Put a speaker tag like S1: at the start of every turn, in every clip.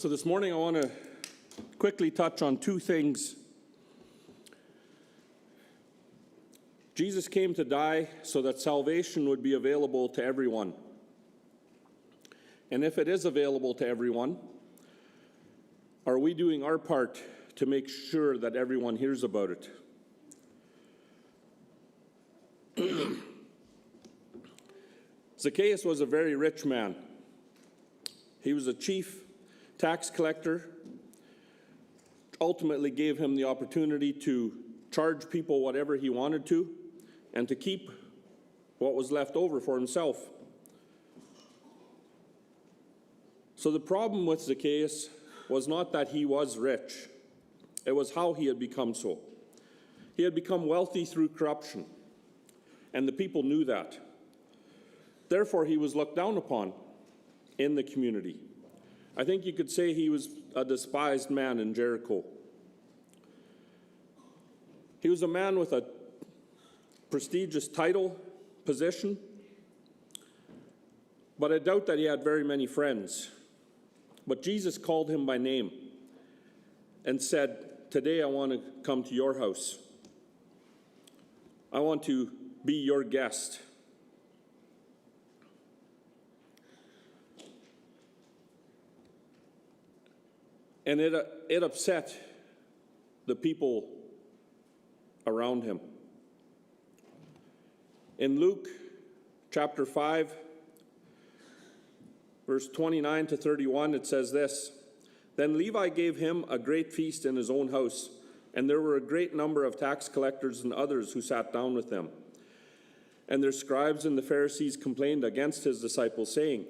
S1: So this morning I want to quickly touch on two things. Jesus came to die so that salvation would be available to everyone. And if it is available to everyone, are we doing our part to make sure that everyone hears about it? Zacchaeus was a very rich man. He was a chief tax collector, ultimately gave him the opportunity to charge people whatever he wanted to and to keep what was left over for himself. So the problem with Zacchaeus was not that he was rich, it was how he had become so. He had become wealthy through corruption, and the people knew that. Therefore, he was looked down upon in the community. I think you could say he was a despised man in Jericho. He was a man with a prestigious title, position, but I doubt that he had very many friends. But Jesus called him by name and said, "Today I want to come to your house. I want to be your guest." And it upset the people around him. In Luke chapter 5, verse 29 to 31, it says this: "Then Levi gave him a great feast in his own house, and there were a great number of tax collectors and others who sat down with them. And their scribes and the Pharisees complained against his disciples, saying,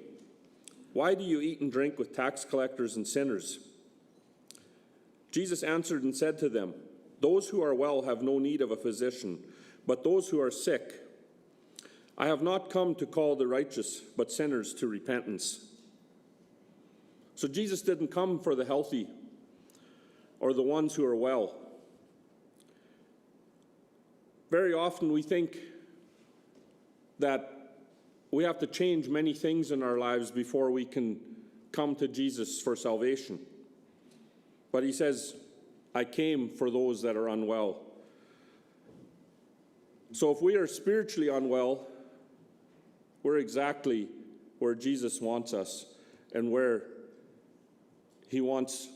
S1: 'Why do you eat and drink with tax collectors and sinners?' Jesus answered and said to them, 'Those who are well have no need of a physician, but those who are sick. I have not come to call the righteous, but sinners to repentance.'" So Jesus didn't come for the healthy or the ones who are well. Very often we think that we have to change many things in our lives before we can come to Jesus for salvation. But he says, "I came for those that are unwell." So if we are spiritually unwell, we're exactly where Jesus wants us and where he wants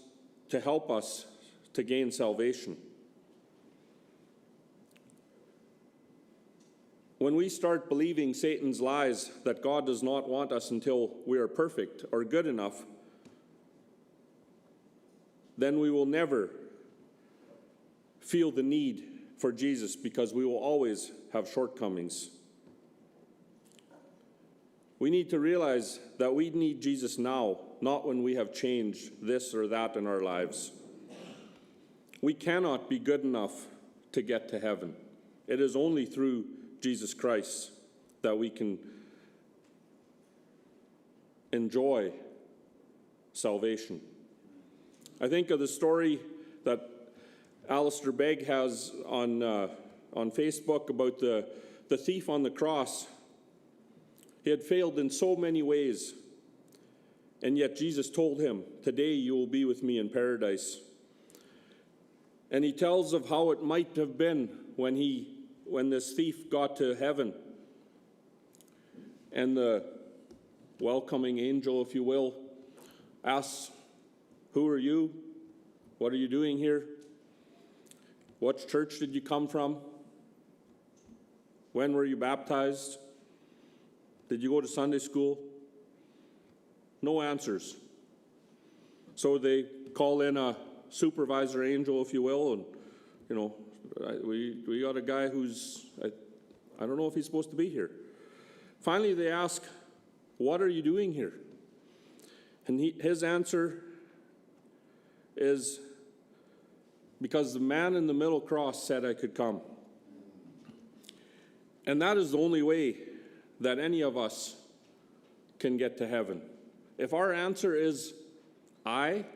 S1: to help us to gain salvation. When we start believing Satan's lies that God does not want us until we are perfect or good enough, then we will never feel the need for Jesus because we will always have shortcomings. We need to realize that we need Jesus now, not when we have changed this or that in our lives. We cannot be good enough to get to heaven. It is only through Jesus Christ that we can enjoy salvation. I think of the story that Alistair Begg has on Facebook about the thief on the cross. He had failed in so many ways, and yet Jesus told him, "Today you will be with me in paradise." And he tells of how it might have been when this thief got to heaven, and the welcoming angel, if you will, asks, "Who are you? What are you doing here? What church did you come from? When were you baptized? Did you go to Sunday school?" No answers. So they call in a supervisor angel, if you will, and, we got a guy who's, I don't know if he's supposed to be here. Finally, they ask, "What are you doing here?" And his answer is, "Because the man in the middle cross said I could come." And that is the only way that any of us can get to heaven. If our answer is I,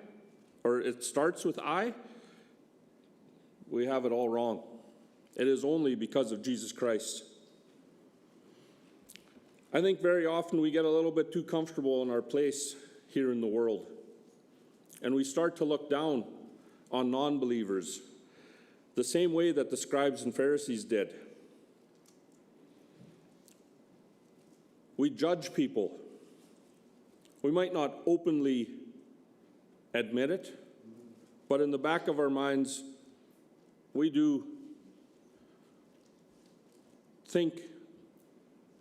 S1: or it starts with I, we have it all wrong. It is only because of Jesus Christ. I think very often we get a little bit too comfortable in our place here in the world. and we start to look down on non-believers the same way that the scribes and Pharisees did. We judge people. We might not openly admit it, but in the back of our minds, we do think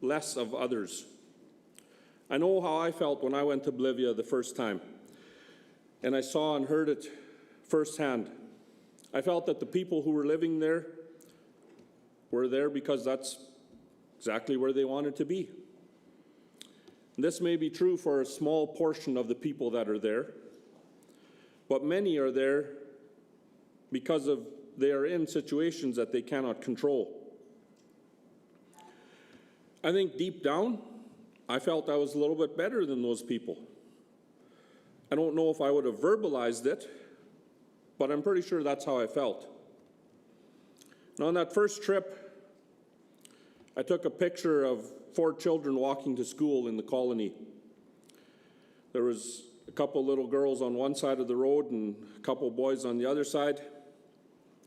S1: less of others. I know how I felt when I went to Bolivia the first time, and I saw and heard it firsthand. I felt that the people who were living there were there because that's exactly where they wanted to be. And this may be true for a small portion of the people that are there, but many are there because they are in situations that they cannot control. I think deep down, I felt I was a little bit better than those people. I don't know if I would have verbalized it, but I'm pretty sure that's how I felt. And on that first trip, I took a picture of 4 children walking to school in the colony. There was a couple little girls on one side of the road and a couple boys on the other side.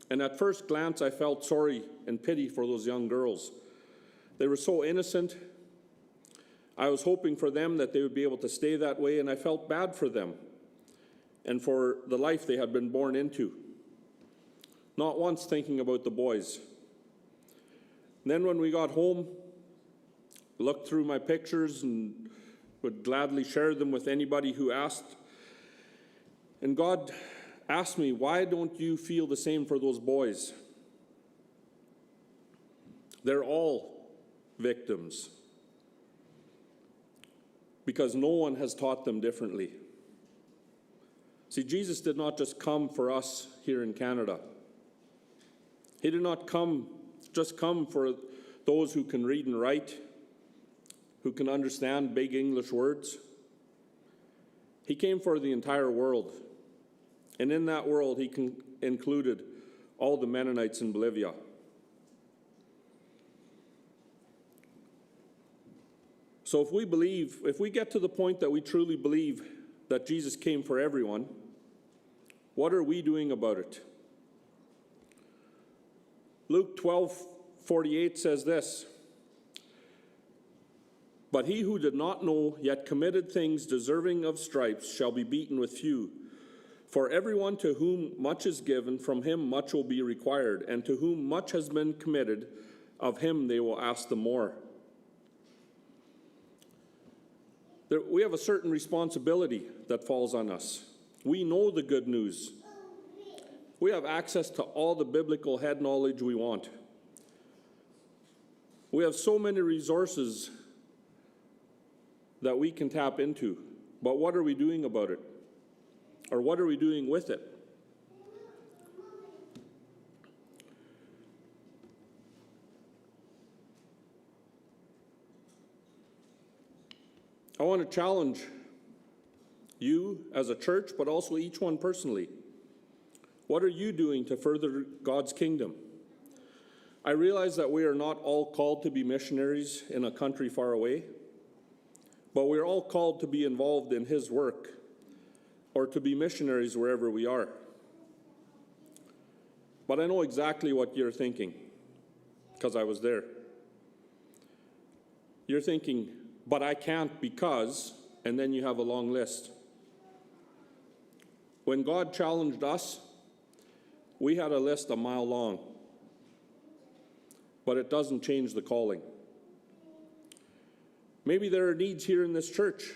S1: And at first glance, I felt sorry and pity for those young girls. They were so innocent. I was hoping for them that they would be able to stay that way, and I felt bad for them and for the life they had been born into. Not once thinking about the boys. And then when we got home, looked through my pictures and would gladly share them with anybody who asked. And God asked me, why don't you feel the same for those boys? They're all victims because no one has taught them differently. See, Jesus did not just come for us here in Canada. He did not come for those who can read and write, who can understand big English words. He came for the entire world. And in that world, he included all the Mennonites in Bolivia. So if we get to the point that we truly believe that Jesus came for everyone, what are we doing about it? Luke 12:48 says this, "But he who did not know yet committed things deserving of stripes shall be beaten with few. For everyone to whom much is given, from him much will be required, and to whom much has been committed, of him they will ask the more." We have a certain responsibility that falls on us. We know the good news. We have access to all the biblical head knowledge we want. We have so many resources that we can tap into, but what are we doing about it? Or what are we doing with it? I want to challenge you as a church, but also each one personally. What are you doing to further God's kingdom? I realize that we are not all called to be missionaries in a country far away, but we're all called to be involved in His work or to be missionaries wherever we are. But I know exactly what you're thinking, because I was there. You're thinking, but I can't because, and then you have a long list. When God challenged us, we had a list a mile long, but it doesn't change the calling. Maybe there are needs here in this church,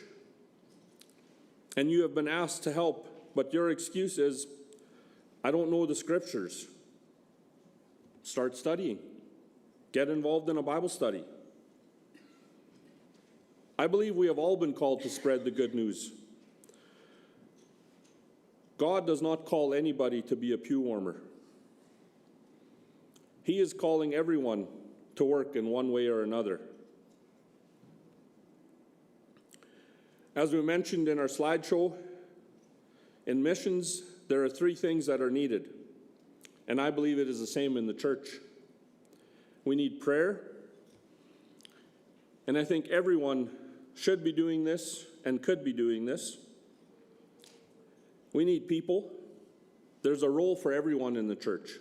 S1: and you have been asked to help, but your excuse is, I don't know the scriptures. Start studying. Get involved in a Bible study. I believe we have all been called to spread the good news. God does not call anybody to be a pew warmer. He is calling everyone to work in one way or another. As we mentioned in our slideshow, in missions, there are 3 things that are needed, and I believe it is the same in the church. We need prayer, and I think everyone should be doing this and could be doing this. We need people. There's a role for everyone in the church.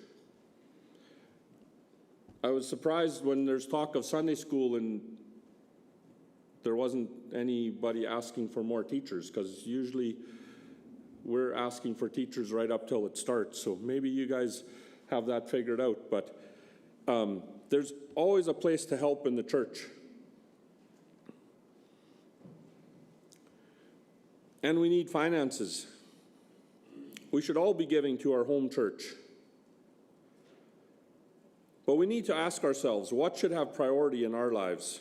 S1: I was surprised when there's talk of Sunday school and there wasn't anybody asking for more teachers, because usually we're asking for teachers right up till it starts. So maybe you guys have that figured out. But there's always a place to help in the church. And we need finances. We should all be giving to our home church. But we need to ask ourselves, what should have priority in our lives?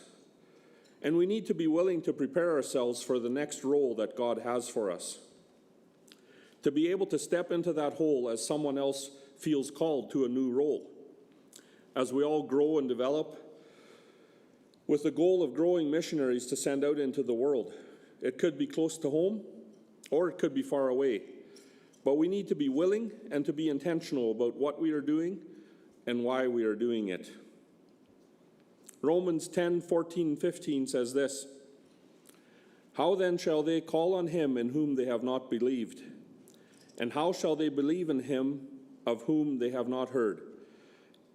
S1: And we need to be willing to prepare ourselves for the next role that God has for us. To be able to step into that hole as someone else feels called to a new role. As we all grow and develop, with the goal of growing missionaries to send out into the world. It could be close to home, or it could be far away. But we need to be willing and to be intentional about what we are doing and why we are doing it. Romans 10:14-15 says this, "How then shall they call on him in whom they have not believed? And how shall they believe in him of whom they have not heard?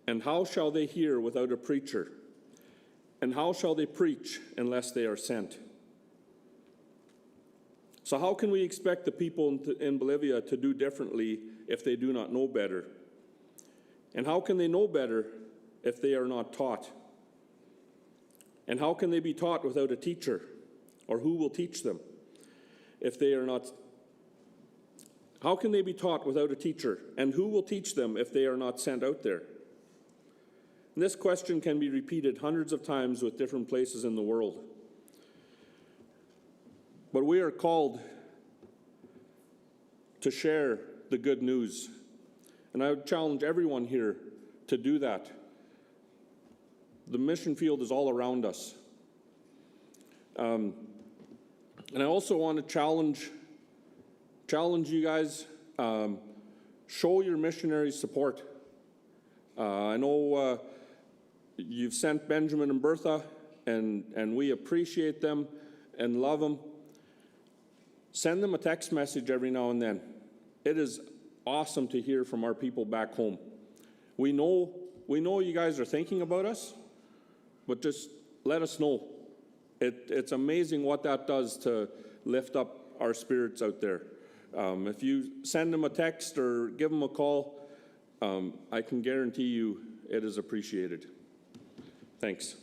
S1: And how shall they hear without a preacher? And how shall they preach unless they are sent?" So how can we expect the people in Bolivia to do differently if they do not know better? And how can they know better if they are not taught? And how can they be taught without a teacher? Or who will teach them if they are not? How can they be taught without a teacher? And who will teach them if they are not sent out there? And this question can be repeated hundreds of times with different places in the world. But we are called to share the good news. And I would challenge everyone here to do that. The mission field is all around us. And I also want to challenge you guys, show your missionary support. I know you've sent Benjamin and Bertha, and we appreciate them and love them. Send them a text message every now and then. It is awesome to hear from our people back home. We know you guys are thinking about us, but just let us know. It's amazing what that does to lift up our spirits out there. If you send them a text or give them a call, I can guarantee you it is appreciated. Thanks.